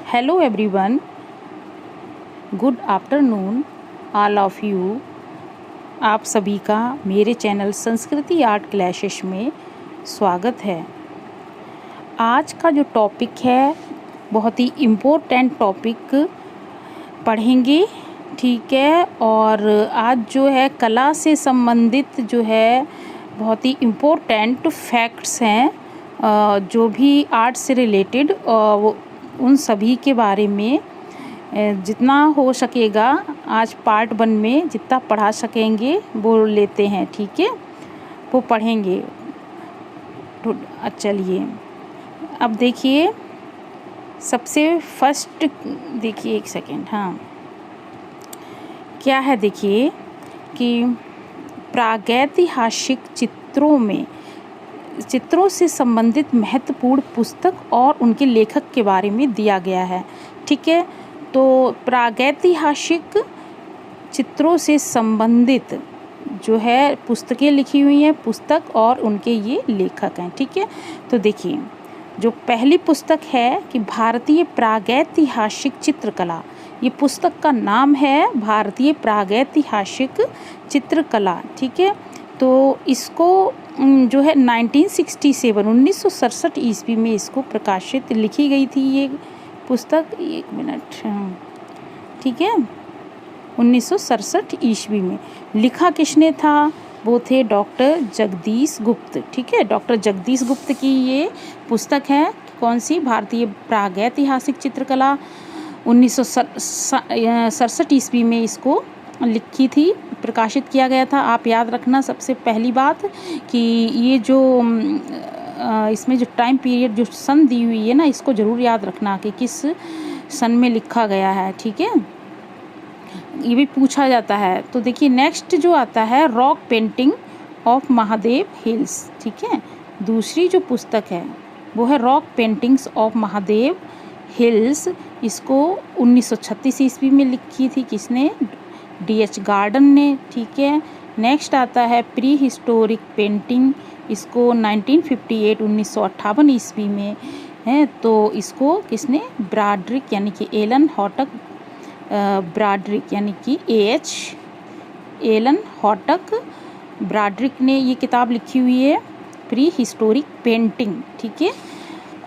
Hello everyone, good afternoon all of you. आप सभी का मेरे चैनल संस्कृति आर्ट क्लासेस में स्वागत है। आज का जो टॉपिक है बहुत ही इम्पोर्टेंट टॉपिक पढ़ेंगे, ठीक है। और आज जो है कला से संबंधित जो है बहुत ही इम्पोर्टेंट फैक्ट्स हैं, जो भी आर्ट से रिलेटेड वो उन सभी के बारे में जितना हो सकेगा आज पार्ट 1 में जितना पढ़ा सकेंगे वो लेते हैं, ठीक है, वो पढ़ेंगे। तो चलिए अब देखिए, सबसे फर्स्ट देखिए, एक सेकेंड, हाँ क्या है, देखिए कि प्रागैतिहासिक चित्रों से संबंधित महत्वपूर्ण पुस्तक और उनके लेखक के बारे में दिया गया है, ठीक है। तो प्रागैतिहासिक चित्रों से संबंधित जो है पुस्तकें लिखी हुई हैं, पुस्तक और उनके ये लेखक हैं, ठीक है। तो देखिए, जो पहली पुस्तक है कि भारतीय प्रागैतिहासिक चित्रकला, ये पुस्तक का नाम है भारतीय प्रागैतिहासिक चित्रकला, ठीक है। तो इसको जो है 1967 ईस्वी में इसको प्रकाशित लिखी गई थी ये पुस्तक। एक मिनट, ठीक है, 1967 ईस्वी में लिखा किसने था? वो थे डॉक्टर जगदीश गुप्त, ठीक है। डॉक्टर जगदीश गुप्त की ये पुस्तक है, कौन सी? भारतीय प्रागैतिहासिक चित्रकला। 1967 ईस्वी में इसको लिखी थी, प्रकाशित किया गया था। आप याद रखना सबसे पहली बात कि ये जो इसमें जो टाइम पीरियड जो सन दी हुई है ना, इसको ज़रूर याद रखना कि किस सन में लिखा गया है, ठीक है, ये भी पूछा जाता है। तो देखिए नेक्स्ट जो आता है rock painting of Mahadev hills, ठीक है। दूसरी जो पुस्तक है वो है rock paintings of Mahadev hills. इसको 1936 ईस्वी में लिखी थी, किसने? D.H. गार्डन ने, ठीक है। नेक्स्ट आता है प्री हिस्टोरिक पेंटिंग, इसको 1958 ईस्वी में है। तो इसको किसने? ब्रॉड्रिक यानी कि एलन हॉटक, ब्रॉड्रिक यानी कि A.H. एलन हॉटक ब्रॉड्रिक ने ये किताब लिखी हुई है, प्री हिस्टोरिक पेंटिंग, ठीक है,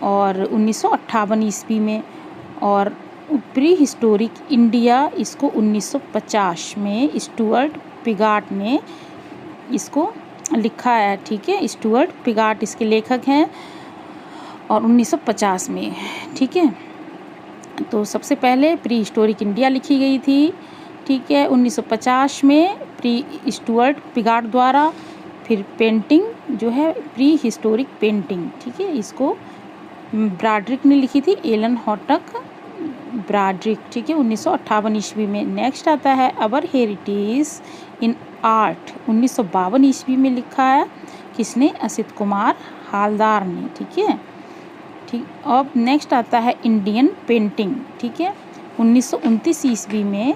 और 1958 ईस्वी में। और प्री हिस्टोरिक इंडिया इसको 1950 में स्टुअर्ट पिगाट ने इसको लिखा है, ठीक है। स्टुअर्ट पिगाट इसके लेखक हैं और 1950 में, ठीक है। तो सबसे पहले प्री हिस्टोरिक इंडिया लिखी गई थी, ठीक है, 1950 में प्री स्टुअर्ट पिगाट द्वारा। फिर पेंटिंग जो है प्री हिस्टोरिक पेंटिंग, ठीक है, इसको ब्रॉड्रिक ने लिखी थी, एलन हॉटक ब्रॉड्रिक, ठीक है, 1958 ईस्वी में। नेक्स्ट आता है अवर हेरिटेज इन आर्ट, 1952 ईस्वी में लिखा है, किसने? असित कुमार हालदार ने, ठीक है, ठीक। अब नेक्स्ट आता है इंडियन पेंटिंग, ठीक है, 1929 ईस्वी में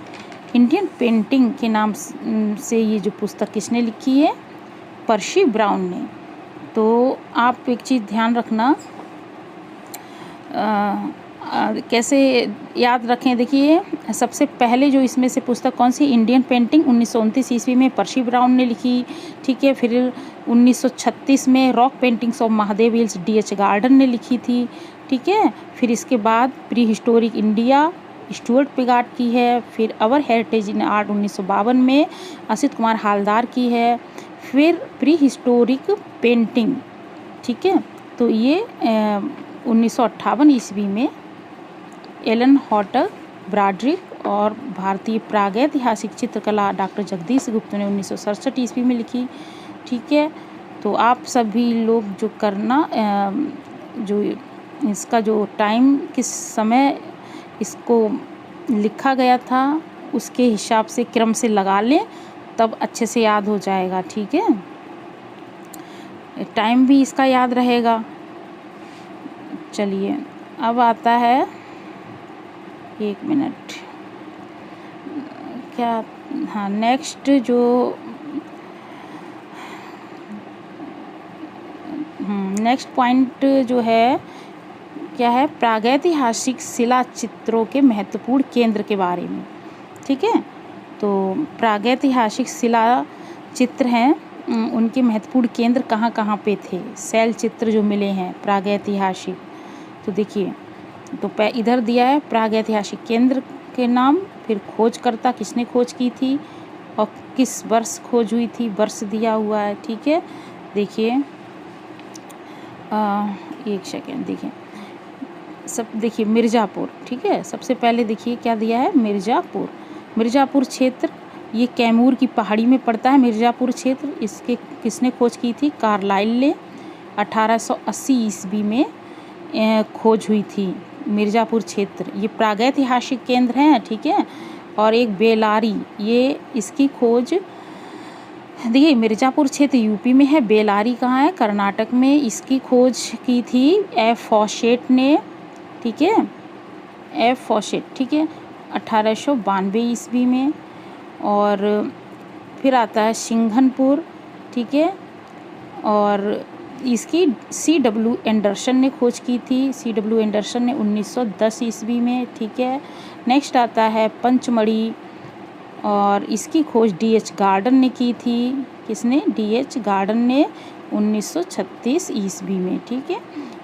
इंडियन पेंटिंग के नाम से ये जो पुस्तक किसने लिखी है? पर्सी ब्राउन ने। तो आप एक चीज़ ध्यान रखना, कैसे याद रखें, देखिए सबसे पहले जो इसमें से पुस्तक कौन सी? इंडियन पेंटिंग 1929 ईस्वी में पर्सी ब्राउन ने लिखी, ठीक है। फिर 1936 में rock paintings of Mahadev hills D.H. Garden ने लिखी थी, ठीक है। फिर इसके बाद प्री हिस्टोरिक इंडिया स्टुअर्ट पिगाट की है। फिर अवर हेरिटेज इन आर्ट 1952 में असित कुमार हालदार की है। फिर प्री हिस्टोरिक पेंटिंग, ठीक है, तो ये 1958 ईस्वी में एलन हॉटक ब्रॉड्रिक और भारतीय प्रागैतिहासिक चित्रकला डॉक्टर जगदीश गुप्त ने 1967 ईस्वी में लिखी, ठीक है। तो आप सभी लोग जो करना, जो इसका जो टाइम किस समय इसको लिखा गया था उसके हिसाब से क्रम से लगा लें, तब अच्छे से याद हो जाएगा, ठीक है। टाइम भी इसका याद रहेगा। चलिए अब आता है, एक मिनट, क्या, हाँ नेक्स्ट जो नेक्स्ट पॉइंट जो है क्या है, प्रागैतिहासिक शिला चित्रों के महत्वपूर्ण केंद्र के बारे में। ठीक है, तो प्रागैतिहासिक शिला चित्र हैं, उनके महत्वपूर्ण केंद्र कहाँ कहाँ पे थे, शैल चित्र जो मिले हैं प्रागैतिहासिक। तो देखिए, तो इधर दिया है प्रागैतिहासिक केंद्र के नाम, फिर खोजकर्ता किसने खोज की थी और किस वर्ष खोज हुई थी, वर्ष दिया हुआ है। ठीक है, देखिए एक सेकेंड, देखिए देखिए मिर्ज़ापुर। ठीक है, सबसे पहले देखिए क्या दिया है, मिर्ज़ापुर। मिर्ज़ापुर क्षेत्र ये कैमूर की पहाड़ी में पड़ता है। मिर्ज़ापुर क्षेत्र इसके किसने खोज की थी, कार्लाइल ने 1880 ईस्वी में खोज हुई थी मिर्ज़ापुर क्षेत्र। ये प्रागैतिहासिक केंद्र हैं। ठीक है, और एक बेलारी, ये इसकी खोज देखिए, मिर्ज़ापुर क्षेत्र यूपी में है, बेलारी कहाँ है, कर्नाटक में। इसकी खोज की थी एफ फॉशेट ने। ठीक है, एफ फॉशेट। ठीक है, 1892 ईस्वी में। और फिर आता है सिंघनपुर। ठीक है, और इसकी C.W. एंडरसन ने खोज की थी। C.W. एंडरसन ने 1910 ईस्वी में। ठीक है, नेक्स्ट आता है पंचमढ़ी, और इसकी खोज D.H. गार्डन ने की थी। किसने, D.H. गार्डन ने 1936 ईस्वी में। ठीक है,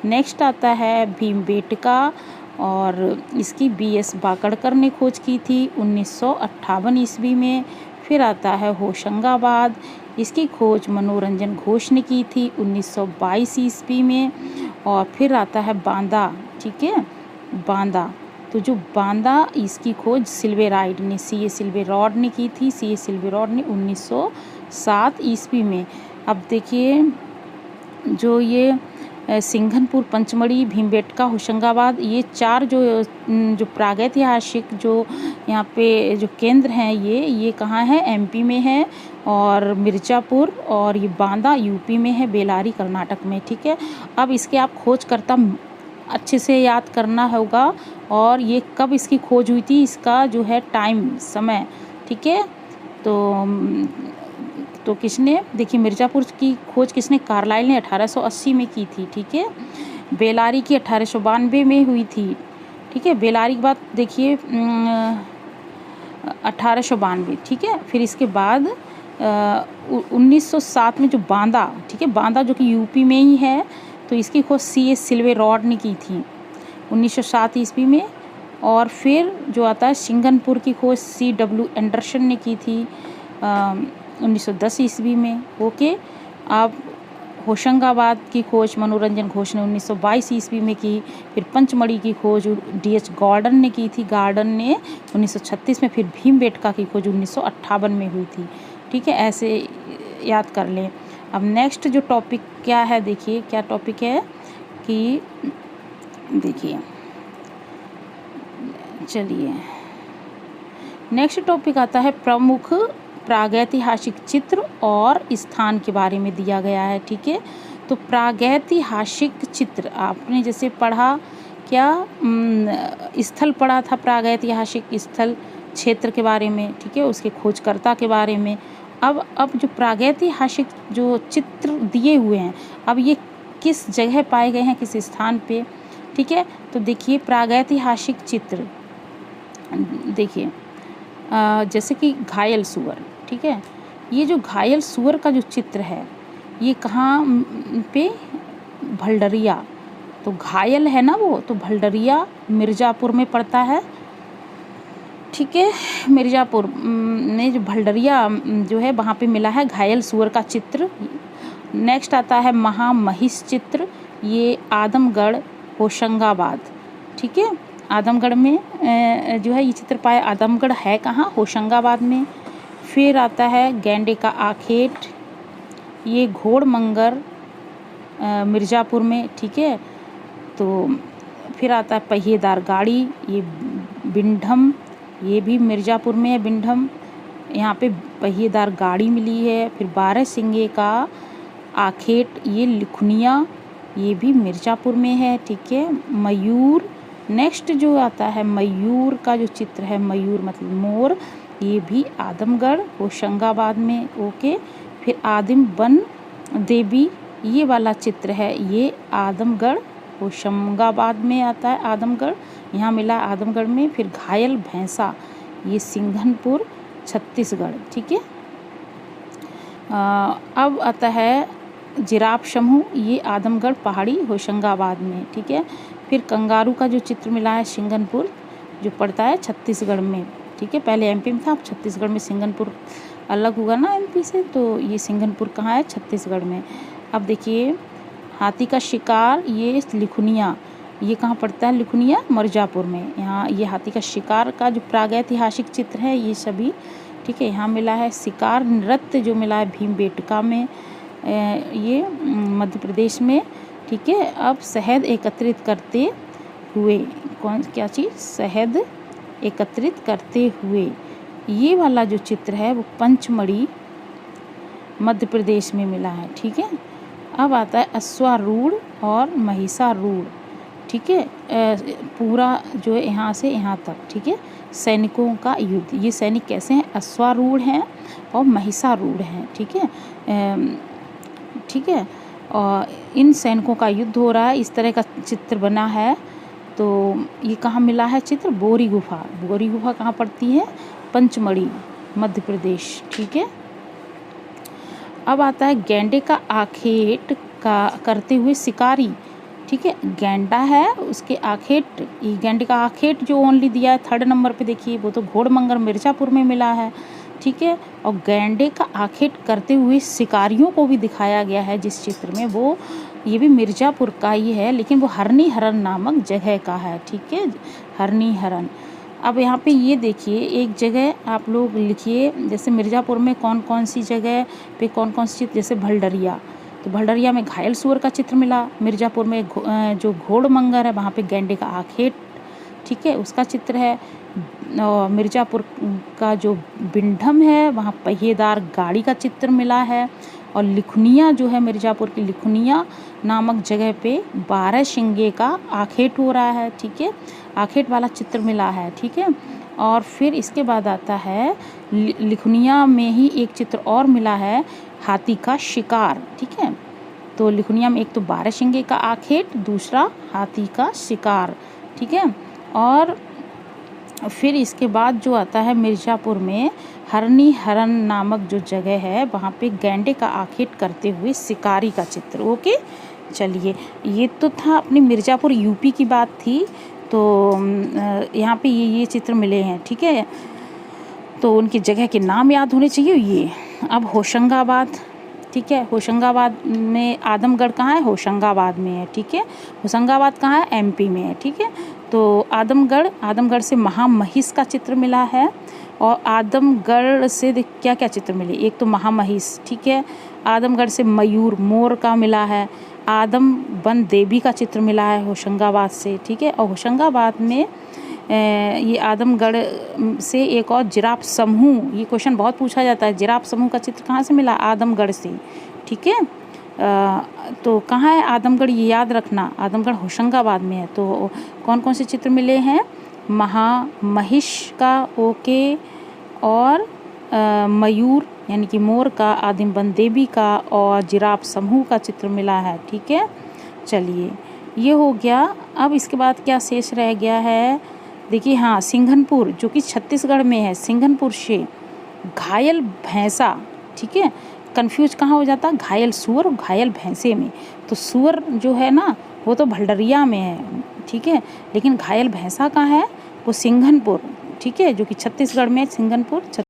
नेक्स्ट आता है भीमबेटका, और इसकी B.S. बाकड़कर ने खोज की थी 1958 ईस्वी में। फिर आता है होशंगाबाद, इसकी खोज मनोरंजन घोष ने की थी 1922 ईस्वी में। और फिर आता है बांदा। ठीक है, बांदा, तो जो बांदा, इसकी खोज सिल्वेराइड ने, C.A. सिल्वेरॉड ने की थी। C.A. सिल्वेरॉड ने 1907 ईस्वी में। अब देखिए, जो ये सिंघनपुर, पंचमढ़ी, भीमबेटका, होशंगाबाद, ये चार जो प्रागैतिहासिक जो यहाँ पे जो केंद्र हैं, ये कहाँ है, MP में है। और मिर्ज़ापुर और ये बांदा यूपी में है, बेलारी कर्नाटक में। ठीक है, अब इसके आप खोजकर्ता अच्छे से याद करना होगा, और ये कब इसकी खोज हुई थी, इसका जो है टाइम, समय। ठीक है, तो किसने, देखिए मिर्ज़ापुर की खोज किसने, कार्लाइल ने 1880 में की थी। ठीक है, बेलारी की 1892 में हुई थी। ठीक है, बेलारी की बात देखिए 1892। ठीक है, फिर इसके बाद 1907 में जो बांदा, ठीक है, बांदा जो कि यूपी में ही है, तो इसकी खोज C.A. सिल्वेरॉड ने की थी 1907 ईस्वी में। और फिर जो आता है सिंघनपुर की खोज C.W. एंडरसन ने की थी 1910 ईस्वी में। ओके, अब होशंगाबाद की खोज मनोरंजन घोष ने 1922 ईस्वी में की। फिर पंचमढ़ी की खोज D.H. गार्डन ने की थी, गार्डन ने 1936 में। फिर भीमबेटका की खोज 1958 में हुई थी। ठीक है, ऐसे याद कर लें। अब नेक्स्ट जो टॉपिक क्या है, देखिए क्या टॉपिक है कि देखिए, चलिए नेक्स्ट टॉपिक आता है प्रमुख प्रागैतिहासिक चित्र और स्थान के बारे में दिया गया है। ठीक है, तो प्रागैतिहासिक चित्र आपने जैसे पढ़ा, क्या स्थल पढ़ा था, प्रागैतिहासिक स्थल क्षेत्र के बारे में। ठीक है, उसके खोजकर्ता के बारे में। अब जो प्रागैतिहासिक जो चित्र दिए हुए हैं, अब ये किस जगह पाए गए हैं, किस स्थान पे। ठीक है, तो देखिए प्रागैतिहासिक चित्र, देखिए जैसे कि घायल सूअर। ठीक है, ये जो घायल सूअर का जो चित्र है, ये कहाँ पे, भलडरिया। तो घायल है ना वो, तो भलडरिया मिर्ज़ापुर में पड़ता है। ठीक है, मिर्ज़ापुर ने जो भलडरिया जो है, वहाँ पे मिला है घायल सूअर का चित्र। नेक्स्ट आता है महामहिष चित्र, ये आदमगढ़, होशंगाबाद। ठीक है, आदमगढ़ में जो है ये चित्र पाया। आदमगढ़ है कहाँ, होशंगाबाद में। फिर आता है गैंडे का आखेट, ये घोड़मंगर मिर्ज़ापुर में। ठीक है, तो फिर आता है पहिएदार गाड़ी, ये बिंढम, ये भी मिर्ज़ापुर में है, बिंढम। यहाँ पे पहिएदार गाड़ी मिली है। फिर 12 सिंगे का आखेट, ये लिखुनिया, ये भी मिर्ज़ापुर में है। ठीक है, मयूर, नेक्स्ट जो आता है मयूर का जो चित्र है, मयूर मतलब मोर, ये भी आदमगढ़, होशंगाबाद में। ओके, फिर आदिम वन देवी, ये वाला चित्र है, ये आदमगढ़, होशंगाबाद में आता है आदमगढ़, यहाँ मिला है आदमगढ़ में। फिर घायल भैंसा, ये सिंघनपुर छत्तीसगढ़, ठीक है। अब आता है जिराफ समूह, ये आदमगढ़ पहाड़ी होशंगाबाद में, ठीक है। फिर कंगारू का जो चित्र मिला है सिंघनपुर, जो पड़ता है छत्तीसगढ़ में, ठीक है। पहले एमपी में था, अब छत्तीसगढ़ में। सिंघनपुर अलग होगा ना एमपी से, तो ये सिंघनपुर कहाँ है? छत्तीसगढ़ में। अब देखिए हाथी का शिकार, ये लिखुनिया, ये कहाँ पड़ता है? लिखुनिया मिर्ज़ापुर में। यहाँ ये हाथी का शिकार का जो प्रागैतिहासिक चित्र है ये सभी, ठीक है। यहाँ मिला है शिकार नृत्य जो मिला है भीमबेटका में, ये मध्य प्रदेश में, ठीक है। अब शहद एकत्रित करते हुए, क्या चीज़? शहद एकत्रित करते हुए, ये वाला जो चित्र है वो पंचमढ़ी मध्य प्रदेश में मिला है, ठीक है। अब आता है अश्वारूढ़ और महिषारूढ़, ठीक है। पूरा जो है यहाँ से यहाँ तक, ठीक है। सैनिकों का युद्ध, ये सैनिक कैसे हैं? अश्वारूढ़ हैं और महिषारूढ़ हैं, ठीक है, ठीक है। और इन सैनिकों का युद्ध हो रहा है, इस तरह का चित्र बना है। तो ये कहाँ मिला है चित्र? बोरी गुफा। बोरी गुफा कहाँ पड़ती है? पंचमढ़ी मध्य प्रदेश, ठीक है। अब आता है गैंडे का आखेट का करते हुए शिकारी, ठीक है। गैंडा है, उसके आखेट, ये गैंडे का आखेट जो ओनली दिया है 3rd नंबर पे, देखिए वो तो घोड़मंगर मिर्ज़ापुर में मिला है, ठीक है। और गैंडे का आखेट करते हुए शिकारियों को भी दिखाया गया है जिस चित्र में, वो ये भी मिर्ज़ापुर का ही है, लेकिन वो हरनी हरन नामक जगह का है, ठीक है, हरनी हरन। अब यहाँ पे ये देखिए एक जगह आप लोग लिखिए, जैसे मिर्ज़ापुर में कौन कौन सी जगह पे कौन कौन सी चित्र, जैसे भलडरिया, तो भलडरिया में घायल सुअर का चित्र मिला। मिर्ज़ापुर में जो घोड़मंगर है वहाँ पे गैंडे का आखेट, ठीक है, उसका चित्र है। और मिर्ज़ापुर का जो बिंडम है वहाँ पहिएदार गाड़ी का चित्र मिला है। और लिखुनिया जो है, मिर्ज़ापुर की लिखुनिया नामक जगह पे 12 शिंगे का आखेट हो रहा है, ठीक है, आखेट वाला चित्र मिला है, ठीक है। और फिर इसके बाद आता है लिखुनिया में ही एक चित्र और मिला है, हाथी का शिकार, ठीक है। तो लिखुनिया में एक तो 12 शिंगे का आखेट, दूसरा हाथी का शिकार, ठीक है। और फिर इसके बाद जो आता है मिर्ज़ापुर में हरनी हरन नामक जो जगह है वहाँ पे गैंडे का आखेट करते हुए शिकारी का चित्र। ओके, चलिए, ये तो था अपनी मिर्ज़ापुर यूपी की बात थी। तो यहाँ पे ये चित्र मिले हैं, ठीक है। तो उनकी जगह के नाम याद होने चाहिए ये। अब होशंगाबाद, ठीक है, होशंगाबाद में आदमगढ़ कहाँ है? होशंगाबाद में है, ठीक है। होशंगाबाद कहाँ है? एमपी में है, ठीक है। तो आदमगढ़ से महामहिष का चित्र मिला है। और आदमगढ़ से क्या क्या चित्र मिले? एक तो महामहिष, ठीक है। आदमगढ़ से मयूर, मोर का मिला है। आदम वन देवी का चित्र मिला है होशंगाबाद से, ठीक है। और होशंगाबाद में ये आदमगढ़ से एक और जिराफ समूह, ये क्वेश्चन बहुत पूछा जाता है, जिराफ समूह का चित्र कहाँ से मिला? आदमगढ़ से, ठीक है। तो कहाँ है आदमगढ़? ये याद रखना, आदमगढ़ होशंगाबाद में है। तो कौन कौन से चित्र मिले हैं? महामहिष का, ओके, और मयूर यानी कि मोर का, आदिम वन देवी का, और जिराफ समूह का चित्र मिला है, ठीक है। चलिए, ये हो गया। अब इसके बाद क्या शेष रह गया है? देखिए, हाँ, सिंघनपुर जो कि छत्तीसगढ़ में है, सिंघनपुर से घायल भैंसा, ठीक है। कंफ्यूज कहाँ हो जाता? घायल सुअर और घायल भैंसे में। तो सुअर जो है ना वो तो भलडरिया में है, ठीक है, लेकिन घायल भैंसा कहाँ है? वो सिंघनपुर, ठीक है, जो कि छत्तीसगढ़ में, सिंघनपुर।